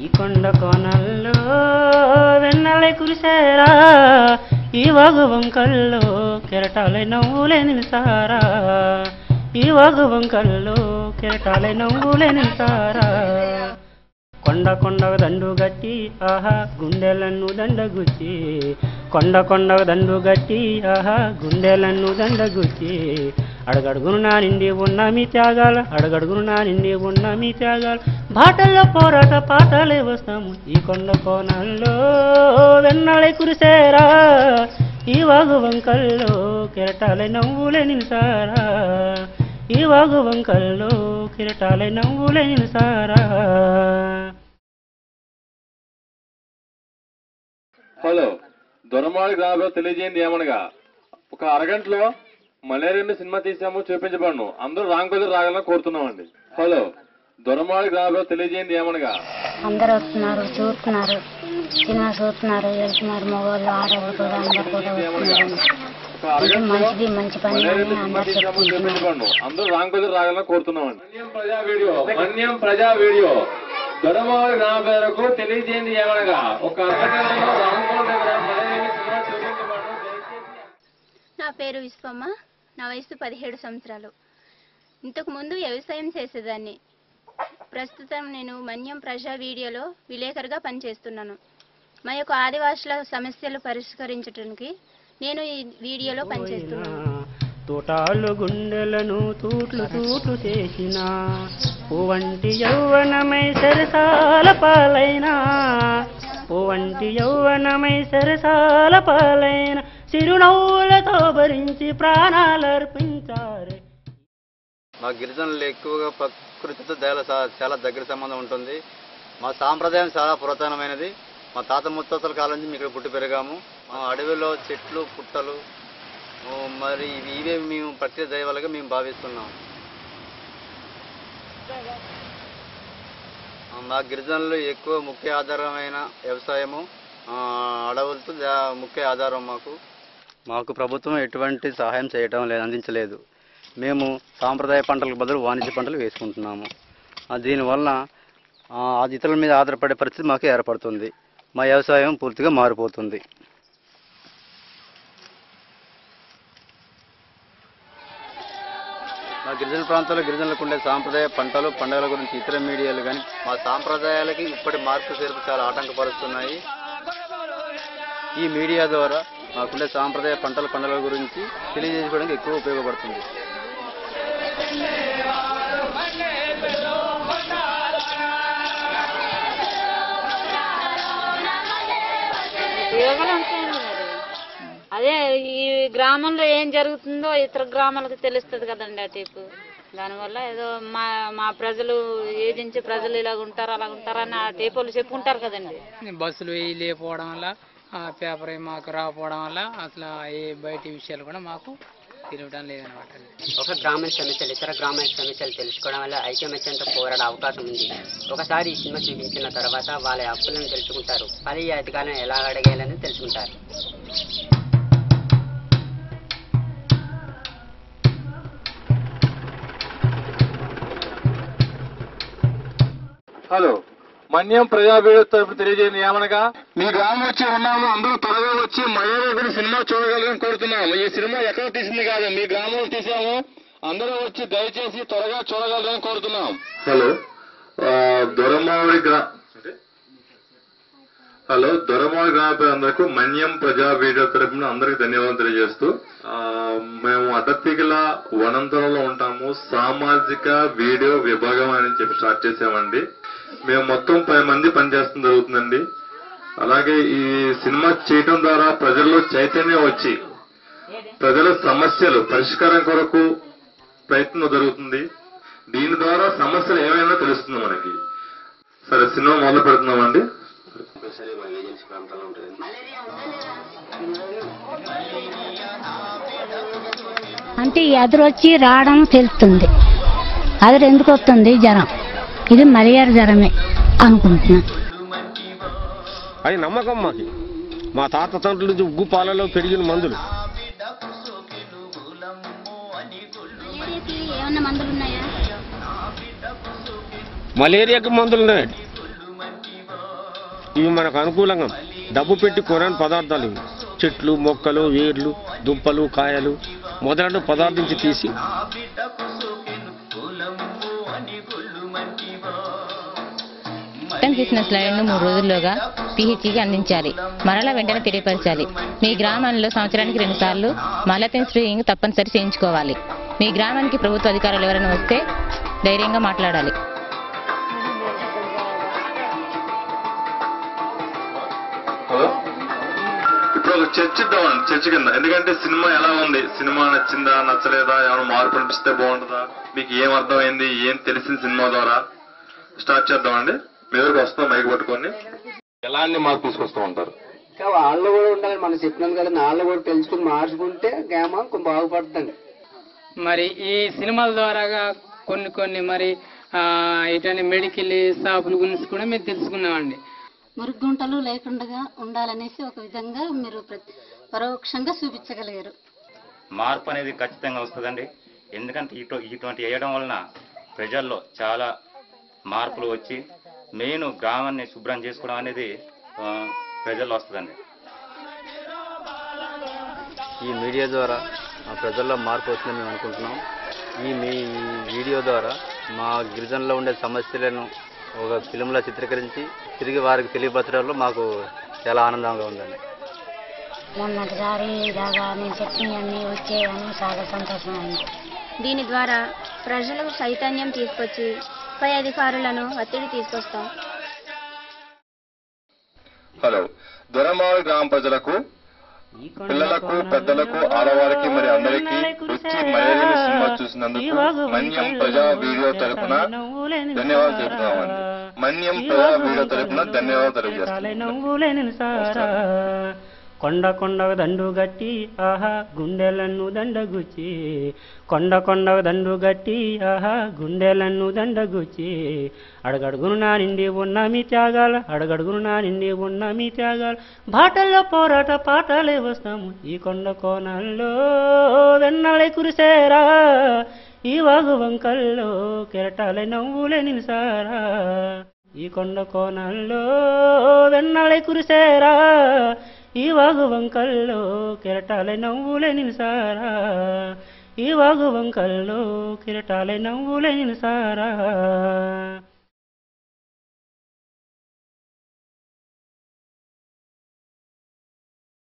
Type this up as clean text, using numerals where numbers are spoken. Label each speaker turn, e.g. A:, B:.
A: ఈ కొండ కోనల్లో వెన్నెల కురిసేరా, ఈ వాగు వంకల్లో కెరటాలే నవ్వులే నిలిసారా, ఈ వాగు వంకల్లో కెరటాలే నవ్వులే నిలిసారా. కొండ కొండకు దండు గట్టి ఆహా గుండెలను దండగుచ్చి, కొండ కొండకు దండు గట్టి ఆహా గుండెలను దండగుచ్చి, అడుగడుగును నా నిండి ఉన్న మీ త్యాగాలు, అడుగడుగును నా నిండి ఉన్న మీ త్యాగాలు, బాటల్లో పోరాట పాటలే వస్తాము. ఈ కొండ కోనల్లో వెన్నెల కురిసేరా, ఈ వాగు వంకల్లో కెరటాలే నవ్వులే నిలిసారా, ఈ వాగు వంకల్లో కెరటాలే నవ్వులే నిలిసారా.
B: హలో, దొరమాళి గ్రామంలో తెలియజేయండి ఏమనగా, ఒక అరగంటలో మలేరియా సినిమా తీసాము, చూపించబడను. అందరూ రాంకోజు రాగలని కోరుతున్నామండి. హలో, దొరమాళి గ్రామంలో తెలియజేయండి ఏమనగా,
C: అందరూ వస్తున్నారు, చూస్తున్నారు, సినిమా చూస్తున్నారు, వెళ్తున్నారు, మగవాళ్ళు ఆడవాళ్ళు కూడా అందరు కూడా వస్తున్నారు. మంచిది, మంచి పని
B: అందరూ రాంకోజు రాగలని కోరుతున్నామండి. మన్యం ప్రజా వీడియో దొరమాళి గ్రామ పేరుకు తెలియజేయండి ఏమనగా, ఒక
D: నా పేరు విశ్వమ్మ, నా వయసు 17 సంవత్సరాలు. ఇంతకు ముందు వ్యవసాయం చేసేదాన్ని. ప్రస్తుతం నేను మన్యం ప్రజా వీడియోలో విలేకరుగా పనిచేస్తున్నాను. మా యొక్క ఆదివాసుల సమస్యలు పరిష్కరించడానికి నేను ఈ వీడియోలో పనిచేస్తున్నాను.
A: తోటాలు గుండెలను తూట్లు తూట్లు చేసిన పువ్వంటి యౌవనమై సరసాల పాలైనా, పువ్వంటి యౌవనమై సరసాల పాలైన, చిరునవ్వులతో భరించి ప్రాణాలర్పించారు.
E: మా గిరిజనులు ఎక్కువగా ప్రకృతితో చాలా దగ్గర సంబంధం ఉంటుంది. మా సాంప్రదాయం చాలా పురాతనమైనది. మా తాత ముత్తాతల కాలం నుంచి ఇక్కడ పుట్టి పెరిగాము. మా అడవిలో చెట్లు పుట్టలు మరి ఇవే మేము ప్రత్యేక దైవాలుగా మేము భావిస్తున్నాం. మా గిరిజనులు ఎక్కువ ముఖ్య ఆధారమైన వ్యవసాయము, అడవులతో ముఖ్య ఆధారం. మాకు ప్రభుత్వం ఎటువంటి సహాయం చేయడం లేదు, అందించలేదు. మేము సాంప్రదాయ పంటలకు బదులు వాణిజ్య పంటలు వేసుకుంటున్నాము. దీనివల్ల ఇతరుల మీద ఆధారపడే పరిస్థితి మాకు ఏర్పడుతుంది. మా వ్యవసాయం పూర్తిగా మారిపోతుంది. మా గిరిజన ప్రాంతాల్లో గిరిజనులకు ఉండే సాంప్రదాయ పంటలు పండుగల గురించి ఇతర మీడియాలు కానీ మా సాంప్రదాయాలకి ఇప్పటి మార్పు చేర్పు చాలా ఆటంకపరుస్తున్నాయి. ఈ మీడియా ద్వారా మాకుండే సాంప్రదాయ పంటల పండుగల గురించి తెలియజేసుకోవడానికి ఎక్కువ ఉపయోగపడుతుంది.
C: అదే ఈ గ్రామంలో ఏం జరుగుతుందో ఇతర గ్రామాలకు తెలుస్తుంది కదండి ఆ టైపు. దానివల్ల ఏదో మా ప్రజలు ఏదించి ప్రజలు ఇలాగ ఉంటారు అలాగ ఉంటారని ఆ టైపు వాళ్ళు చెప్పుకుంటారు కదండి.
F: బస్సులు లేకపోవడం వల్ల, పేపర్ మాకు రాకపోవడం వల్ల అసలు ఏ బయట విషయాలు కూడా మాకు తెలియడం లేదనమాట.
G: ఒక గ్రామ సమస్యలు ఇతర గ్రామ సమస్యలు తెలుసుకోవడం వల్ల ఐకమత్యంతో పోరాడే అవకాశం ఉంది. ఒకసారి ఈ సినిమా చూపించిన తర్వాత వాళ్ళ హక్కులను తెలుసుకుంటారు, పై అధికారులను ఎలా అడగాలని తెలుసుకుంటారు.
B: హలో, మన్యం ప్రజా వీడియో తరపు తెలియజేయండి ఏమనగా, మీ గ్రామం వచ్చి ఉన్నాము, అందరూ త్వరగా వచ్చి మయూర సినిమా చూడగలని కోరుతున్నాము. ఈ సినిమా ఎక్కడ తీసింది కాదు, మీ గ్రామంలో తీసాము. అందరూ వచ్చి దయచేసి త్వరగా చూడగలరని కోరుతున్నాం. హలో, దొరమావిడి గ్రామ ప్రజలందరికీ మన్యం ప్రజా వీడియో తరపున అందరికి ధన్యవాదాలు తెలియజేస్తూ, మేము అడ్డతీగల వనంతరంలో ఉంటాము. సామాజిక వీడియో విభాగం అని చెప్పి స్టార్ట్ చేసామండి. మేము మొత్తం 10 మంది పనిచేస్తడం జరుగుతుందండి. అలాగే ఈ సినిమా చేయటం ద్వారా ప్రజల్లో చైతన్యం వచ్చి ప్రజల సమస్యలు పరిష్కారం కొరకు ప్రయత్నం జరుగుతుంది. దీని ద్వారా సమస్యలు ఏమైనా తెలుస్తుంది మనకి. సరే, సినిమా మొదలు పెడుతున్నామండి.
C: అంటే ఎదురు వచ్చి రావడం తెలుస్తుంది. అదురు ఎందుకు వస్తుంది? జ్వరం. ఇది మలేరియా జ్వరమే అనుకుంటున్నాను.
H: అది నమ్మకం మాకు. మా తాత తండ్రుల నుంచి ఉగ్గు పాలలో పెరిగిన మందులు.
D: ఏమన్నా మందులు ఉన్నాయా?
H: మలేరియాకి మందులు ఉన్నాయి. ఇవి మనకు అనుకూలంగా డబ్బు పెట్టి కొనని పదార్థాలు ఇవి. చెట్లు, మొక్కలు, వేర్లు, దుంపలు, కాయలు మొదలైన పదార్థం నుంచి తీసి
I: తీసిన స్లైడ్ను 3 రోజుల్లోగా పిహెచ్సికి అందించాలి. మరలా వెంటనే తెలియపరచాలి. మీ గ్రామంలో సంవత్సరానికి 2 సార్లు మలథిన్ స్క్రీనింగ్ తప్పనిసరి చేయించుకోవాలి. మీ గ్రామానికి ప్రభుత్వ అధికారులు ఎవరైనా వస్తే ధైర్యంగా మాట్లాడాలి.
B: ఇప్పుడు ఒక చర్చిద్దామండి, చర్చ కింద. ఎందుకంటే సినిమా ఎలా ఉంది, సినిమా నచ్చిందా నచ్చలేదా, ఏమైనా మార్పు అనిపిస్తే బాగుంటుందా, మీకు ఏం అర్థమైంది, ఏం తెలిసింది సినిమా ద్వారా, స్టార్ట్ చేద్దామండి. మీ దగ్గరకు వస్తాం మైక్ పట్టుకొని. ఎలాంటి మార్పు తీసుకొస్తూ ఉంటారు?
J: వాళ్ళు కూడా ఉండాలి, మనం చెప్పినాం కదా, వాళ్ళు కూడా తెలుసుకుని మార్చుకుంటే గ్రామం కొంచెం బాగుపడుతుంది.
F: మరి ఈ సినిమాల ద్వారాగా కొన్ని మరి ఇటువంటి మెడికల్ షాపుల గురించి కూడా మీరు తెలుసుకున్నామండి.
K: మురుగుంటలు లేకుండా ఉండాలనేసి ఒక విధంగా మీరు పరోక్షంగా చూపించగలిగారు.
L: మార్పు అనేది ఖచ్చితంగా వస్తుందండి. ఎందుకంటే ఇటువంటి వేయడం వలన ప్రజల్లో చాలా మార్పులు వచ్చి మెయిన్ గ్రామాన్ని శుభ్రం చేసుకోవడం అనేది ప్రజల్లో వస్తుందండి.
E: ఈ మీడియా ద్వారా ప్రజల్లో మార్పు వస్తుందని మేము అనుకుంటున్నాం. మీ వీడియో ద్వారా మా గిరిజనులో ఉండే సమస్యలను ఒక ఫిల్మ్లో చిత్రీకరించి తిరిగి వారికి తెలియపరచడంలో మాకు చాలా ఆనందంగా ఉందండి.
K: మొన్నటిసారి దాకా నేను చెప్పినవన్నీ వచ్చేవని చాలా సంతోషమైంది.
D: దీని ద్వారా ప్రజలకు చైతన్యం తీసుకొచ్చి పై అధికారులను ఒత్తిడి తీసుకొస్తాం.
B: హలో, దొరమావి గ్రామ ప్రజలకు, పిల్లలకు, పెద్దలకు, ఆడవారికి మరి అందరికీ వచ్చి మలేరియా సినిమా చూసినందుకు మన్యం ప్రజా వీడియో తరపున ధన్యవాదాలు తెలుపుతున్నామండి. మన్యం ప్రజా వీడియో తరపున ధన్యవాదాలు తెలియజేస్తున్నాం.
A: కొండ దండు గట్టి ఆహా గుండెలను దండగుచ్చి, కొండ దండు గట్టి ఆహా గుండెలను దండగుచ్చి, అడగడుగును నా నిండి ఉన్న మీ త్యాగాలు, అడగడుగును నా నిండి ఉన్న మీ త్యాగాలు, బాటల్లో పోరాట పాటలే వస్తాము. ఈ కొండ కోణంలో వెన్నలే కురిసేరా, ఈ వాగు వంకల్లో కెరటాలే నవ్వులే నిలిసారా. ఈ కొండ కోణంలో వెన్నలే కురిసేరా, ఈ వాగు వంకల్లో కెరటాలే నవ్వులే నిలిసారా. ఈ వాగు వంకల్లో కెరటాలే నవ్వులే నిలిసారా.